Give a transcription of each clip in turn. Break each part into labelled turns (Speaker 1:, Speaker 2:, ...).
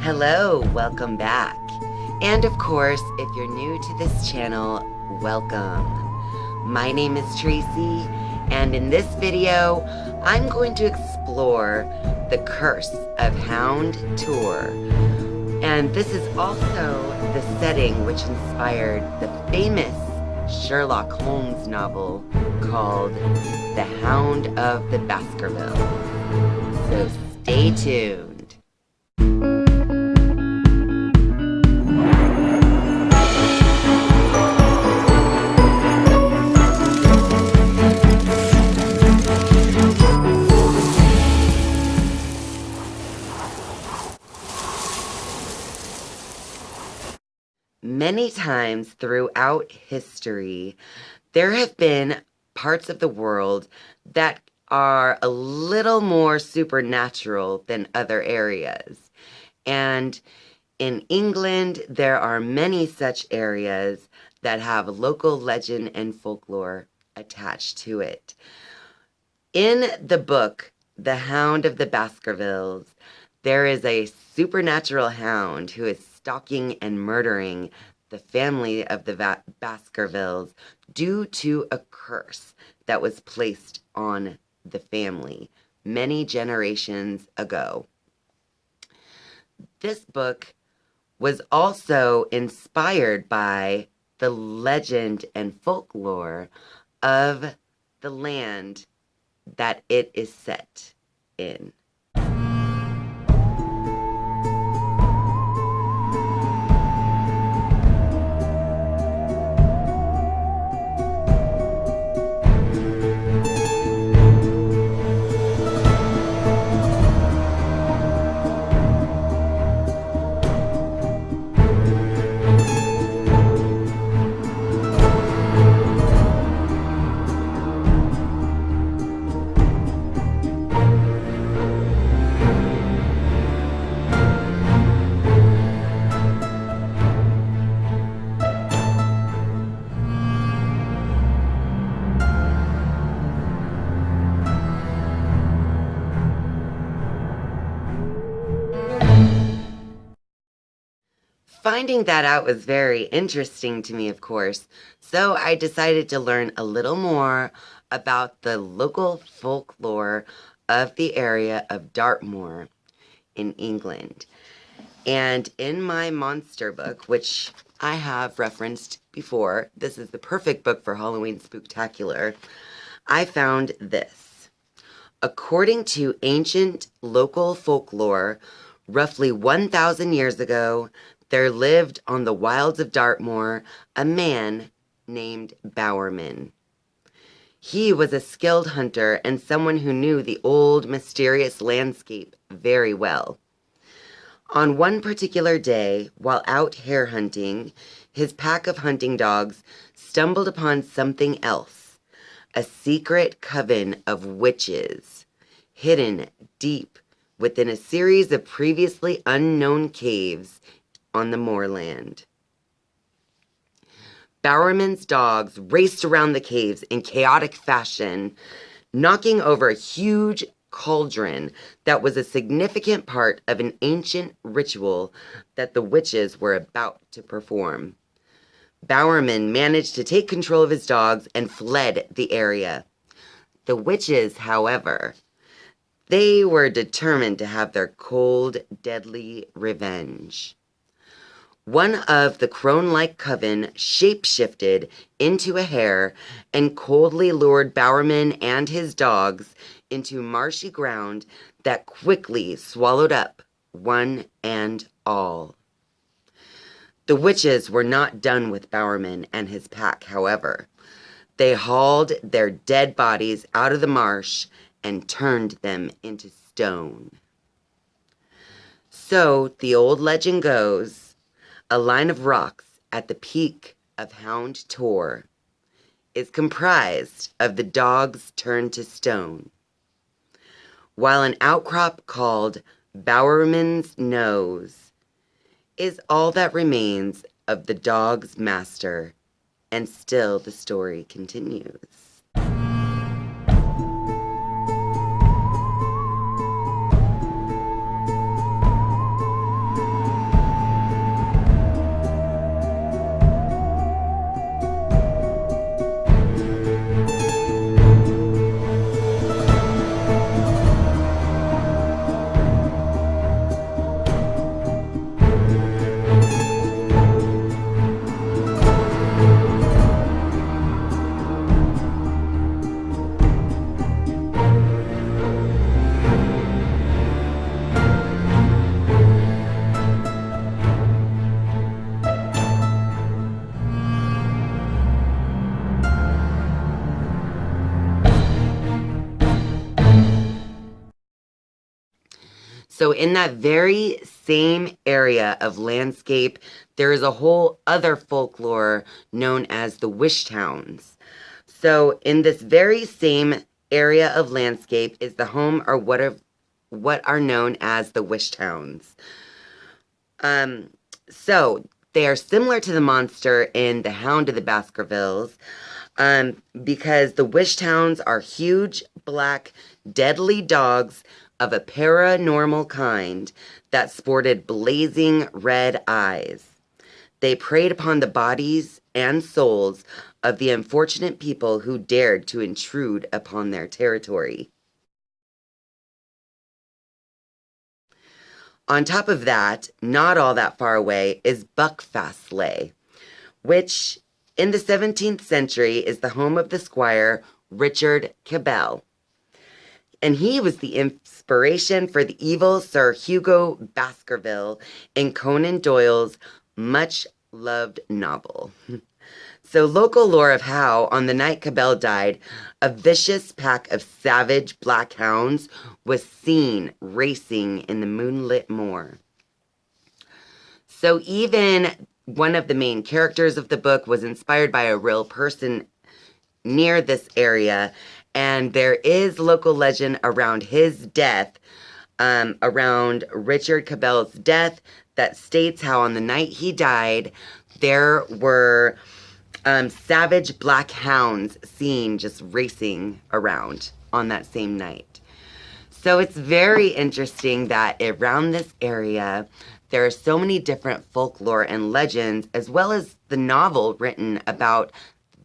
Speaker 1: Hello, welcome back. And of course, if you're new to this channel, welcome. My name is Tracy, and in this video, I'm going to explore the Curse of Hound Tor. And this is also the setting which inspired the famous Sherlock Holmes novel called The Hound of the Baskervilles. So stay tuned. Many times throughout history, there have been parts of the world that are a little more supernatural than other areas. And in England, there are many such areas that have local legend and folklore attached to it. In the book, The Hound of the Baskervilles, there is a supernatural hound who is stalking and murdering the family of the Baskervilles due to a curse that was placed on the family many generations ago. This book was also inspired by the legend and folklore of the land that it is set in. Finding that out was very interesting to me, of course, so I decided to learn a little more about the local folklore of the area of Dartmoor in England. And in my monster book, which I have referenced before, this is the perfect book for Halloween Spooktacular, I found this. According to ancient local folklore, roughly 1,000 years ago, there lived on the wilds of Dartmoor a man named Bowerman. He was a skilled hunter and someone who knew the old, mysterious landscape very well. On one particular day, while out hare hunting, his pack of hunting dogs stumbled upon something else, a secret coven of witches, hidden deep within a series of previously unknown caves on the moorland. Bowerman's dogs raced around the caves in chaotic fashion, knocking over a huge cauldron that was a significant part of an ancient ritual that the witches were about to perform. Bowerman managed to take control of his dogs and fled the area. The witches, however, they were determined to have their cold, deadly revenge. One of the crone-like coven shape-shifted into a hare and coldly lured Bowerman and his dogs into marshy ground that quickly swallowed up one and all. The witches were not done with Bowerman and his pack, however. They hauled their dead bodies out of the marsh and turned them into stone. So, the old legend goes, a line of rocks at the peak of Hound Tor is comprised of the dogs turned to stone, while an outcrop called Bowerman's Nose is all that remains of the dog's master, and still the story continues. So in that very same area of landscape, there is a whole other folklore known as the wish towns. So in this very same area of landscape is the home or what are known as the wish towns. So they are similar to the monster in The Hound of the Baskervilles, because the wish towns are huge, black, deadly dogs of a paranormal kind that sported blazing red eyes. They preyed upon the bodies and souls of the unfortunate people who dared to intrude upon their territory. On top of that, not all that far away, is Buckfastleigh, which in the 17th century is the home of the squire Richard Cabell. And he was the inspiration for the evil Sir Hugo Baskerville in Conan Doyle's much loved novel. So local lore of how, on the night Cabell died, a vicious pack of savage black hounds was seen racing in the moonlit moor. So even one of the main characters of the book was inspired by a real person near this area, and there is local legend around his death, around Richard Cabell's death, that states how on the night he died, there were savage black hounds seen just racing around on that same night. So it's very interesting that around this area, there are so many different folklore and legends, as well as the novel written about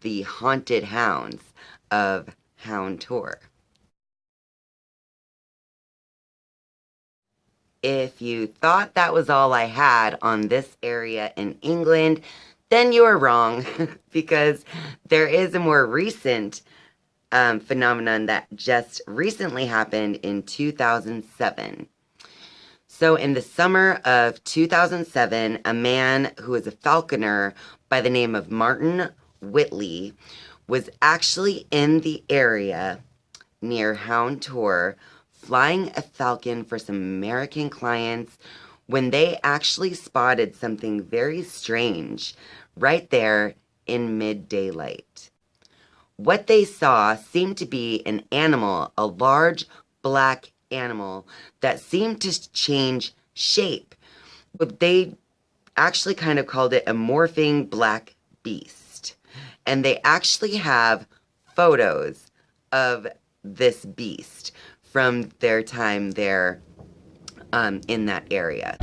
Speaker 1: the haunted hounds of Hound Tor. If you thought that was all I had on this area in England, then you are wrong, because there is a more recent phenomenon that just recently happened in 2007. So in the summer of 2007, a man who is a falconer by the name of Martin Whitley was actually in the area near Hound Tor flying a falcon for some American clients when they actually spotted something very strange right there in mid-daylight. What they saw seemed to be an animal, a large black animal that seemed to change shape. But they actually kind of called it a morphing black beast. And they actually have photos of this beast from their time there in that area.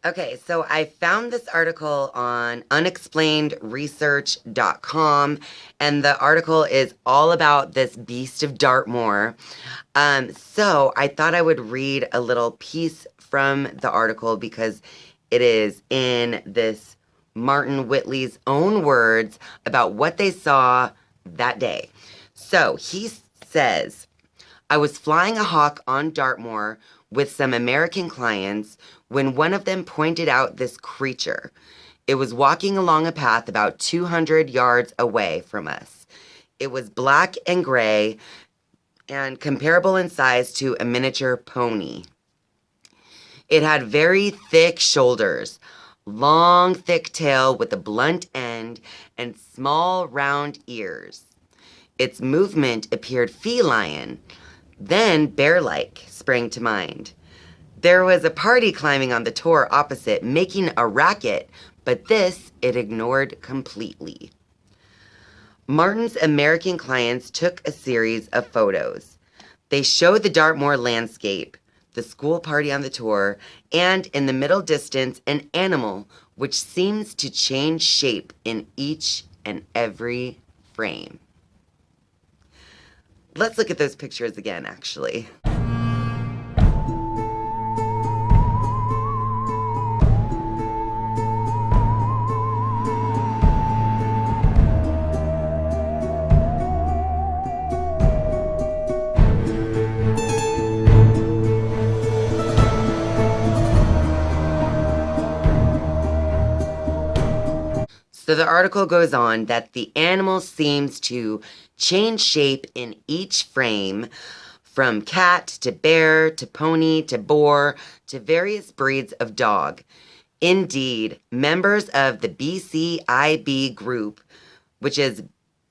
Speaker 1: Okay, so I found this article on unexplainedresearch.com, and the article is all about this Beast of Dartmoor. So I thought I would read a little piece from the article because it is in this Martin Whitley's own words about what they saw that day. So he says, I was flying a hawk on Dartmoor with some American clients when one of them pointed out this creature. It was walking along a path about 200 yards away from us. It was black and gray and comparable in size to a miniature pony. It had very thick shoulders, long thick tail with a blunt end, and small round ears. Its movement appeared feline, then bear-like sprang to mind. There was a party climbing on the Tor opposite, making a racket, but this it ignored completely. Martin's American clients took a series of photos. They showed the Dartmoor landscape, the school party on the Tor, and in the middle distance, an animal which seems to change shape in each and every frame. Let's look at those pictures again, actually. So the article goes on that the animal seems to change shape in each frame, from cat to bear to pony to boar to various breeds of dog. Indeed, members of the BCIB group, which is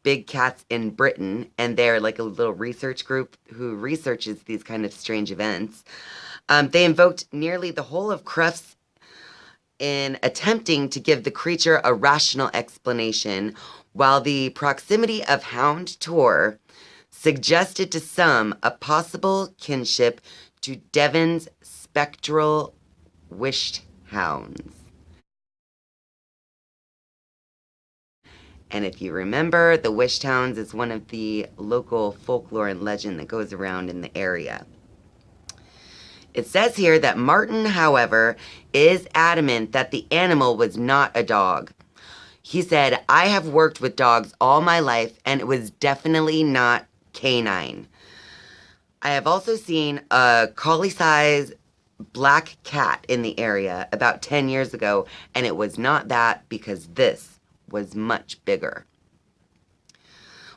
Speaker 1: Big Cats in Britain, and they're like a little research group who researches these kind of strange events, they invoked nearly the whole of Crufts in attempting to give the creature a rational explanation, while the proximity of Hound Tor suggested to some a possible kinship to Devon's spectral wished hounds. And if you remember, the wished hounds is one of the local folklore and legend that goes around in the area. It says here that Martin, however, is adamant that the animal was not a dog. He said, "I have worked with dogs all my life, and it was definitely not canine. I have also seen a collie-sized black cat in the area about 10 years ago, and it was not that because this was much bigger."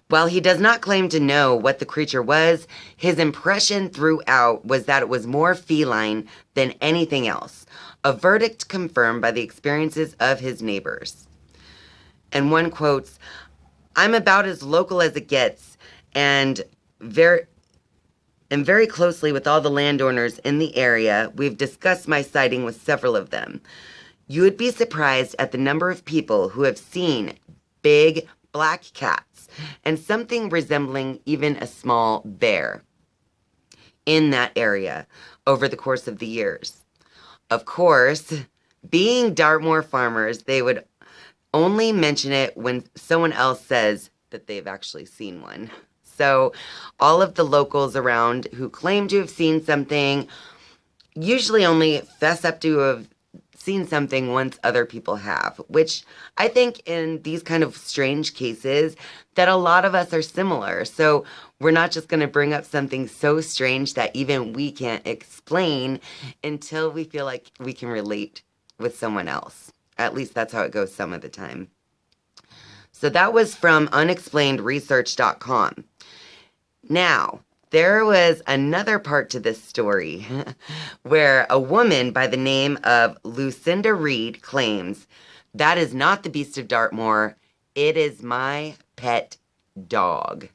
Speaker 1: While he does not claim to know what the creature was, his impression throughout was that it was more feline than anything else, a verdict confirmed by the experiences of his neighbors. And one quotes, "I'm about as local as it gets, and very closely with all the landowners in the area. We've discussed my sighting with several of them. You would be surprised at the number of people who have seen big black cats and something resembling even a small bear in that area over the course of the years." Of course, being Dartmoor farmers, they would only mention it when someone else says that they've actually seen one. So all of the locals around who claim to have seen something usually only fess up to have seen something once other people have, which I think in these kind of strange cases that a lot of us are similar. So we're not just going to bring up something so strange that even we can't explain until we feel like we can relate with someone else. At least that's how it goes some of the time. So that was from unexplainedresearch.com. Now, there was another part to this story where a woman by the name of Lucinda Reid claims, "That is not the Beast of Dartmoor. It is my pet dog."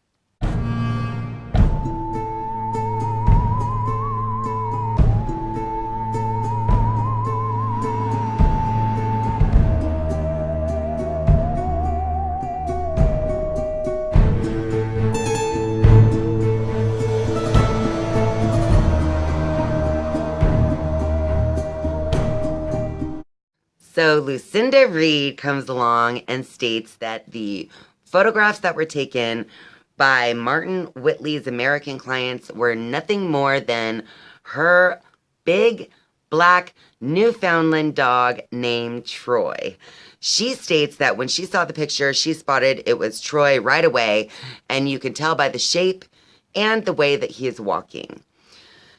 Speaker 1: So Lucinda Reid comes along and states that the photographs that were taken by Martin Whitley's American clients were nothing more than her big black Newfoundland dog named Troy. She states that when she saw the picture, she spotted it was Troy right away, and you can tell by the shape and the way that he is walking.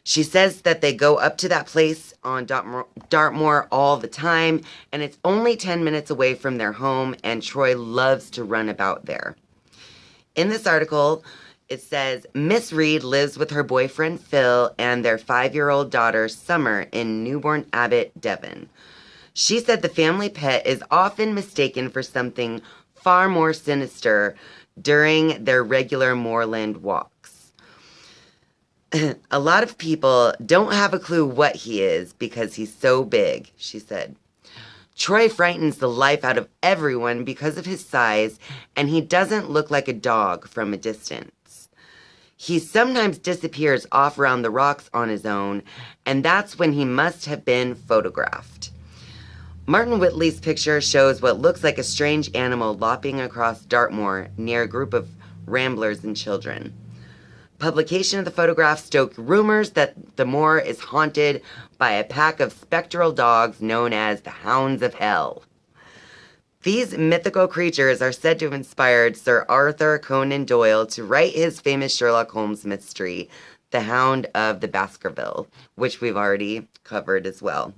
Speaker 1: She says that they go up to that place on Dartmoor all the time, and it's only 10 minutes away from their home, and Troy loves to run about there. In this article, it says, Miss Reid lives with her boyfriend Phil and their 5-year-old daughter Summer in Newborn Abbot, Devon. She said the family pet is often mistaken for something far more sinister during their regular moorland walks. "A lot of people don't have a clue what he is because he's so big," she said. "Troy frightens the life out of everyone because of his size, and he doesn't look like a dog from a distance. He sometimes disappears off around the rocks on his own, and that's when he must have been photographed." Martin Whitley's picture shows what looks like a strange animal lopping across Dartmoor near a group of ramblers and children. Publication of the photograph stoked rumors that the moor is haunted by a pack of spectral dogs known as the Hounds of Hell. These mythical creatures are said to have inspired Sir Arthur Conan Doyle to write his famous Sherlock Holmes mystery, The Hound of the Baskervilles, which we've already covered as well.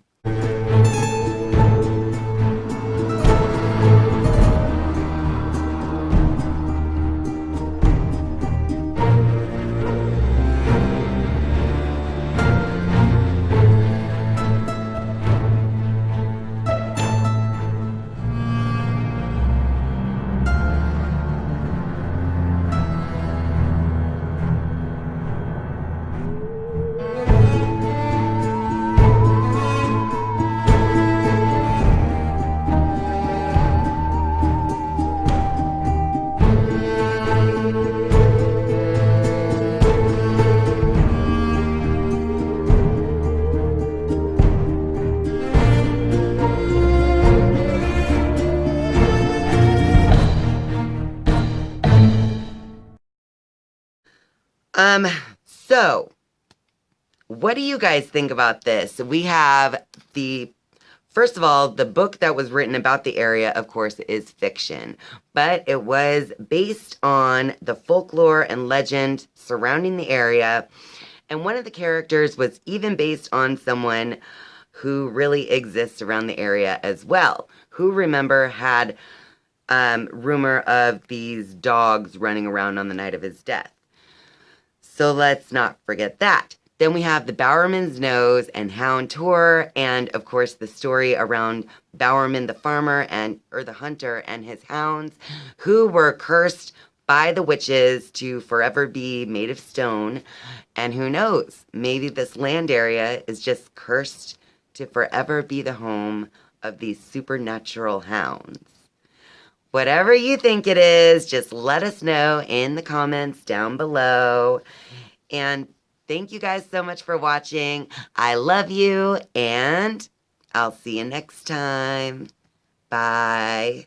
Speaker 1: Um, so what do you guys think about this? We have first of all, the book that was written about the area, of course, is fiction, but it was based on the folklore and legend surrounding the area. And one of the characters was even based on someone who really exists around the area as well, who, remember, had rumor of these dogs running around on the night of his death. So let's not forget that. Then we have the Bowerman's Nose and Hound Tor, and of course the story around Bowerman the farmer or the hunter and his hounds, who were cursed by the witches to forever be made of stone. And who knows, maybe this land area is just cursed to forever be the home of these supernatural hounds. Whatever you think it is, just let us know in the comments down below. And thank you guys so much for watching. I love you, and I'll see you next time. Bye.